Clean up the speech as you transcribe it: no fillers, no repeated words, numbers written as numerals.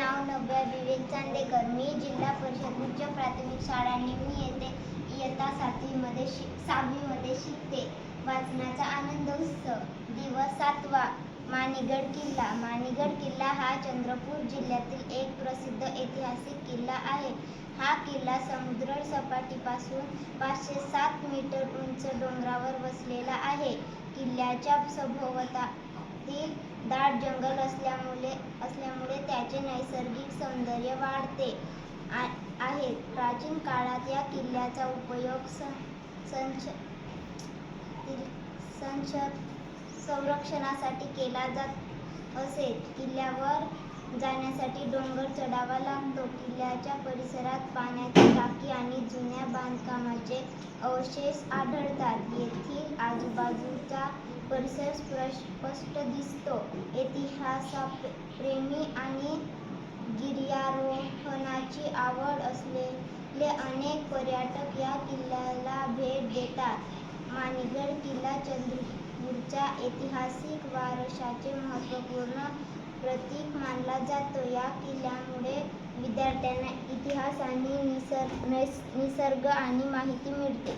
नाव नव्या विवेक चांदेकर. मी जिल्हा परिषद उच्च प्राथमिक शाळा निमणी येथे इयत्ता 6वी मध्ये शिकते. वाचनाचा आनंद उत्सव. दिवस 7वा. माणिगड किल्ला. माणिगड किल्ला हा चंद्रपूर जिल्ह्यातील एक प्रसिद्ध ऐतिहासिक किल्ला आहे. हा किल्ला समुद्र सपाटीपासून 507 मीटर उंच डोंगरावर वसलेला आहे. किल्ल्याच्या सभोवताली दाट जंगल असल्यामुळे त्याचे नैसर्गिक सौंदर्य वाढते आहे. प्राचीन काळात या किल्ल्याचा उपयोग संरक्षणासाठी केला जात असे. किल्ल्यावर जाण्यासाठी डोंगर चढावा लागतो. किल्ल्याच्या परिसरात पाण्याची टाकी आणि जुन्या बांधकामांचे अवशेष आढळतात. येथील आजूबाजूचा परिसर स्पष्ट दिसतो. इतिहासप्रेमी आणि गिर्यारोहणाची आवड असलेले अनेक पर्यटक या किल्ल्याला भेट देतात. माणिगड किल्ला चंद्रपूरच्या ऐतिहासिक वारशाचे महत्त्वपूर्ण प्रतीक मानला जातो. या किल्ल्यामुळे विद्यार्थ्यांना इतिहास आणि निसर्ग आणि माहिती मिळते.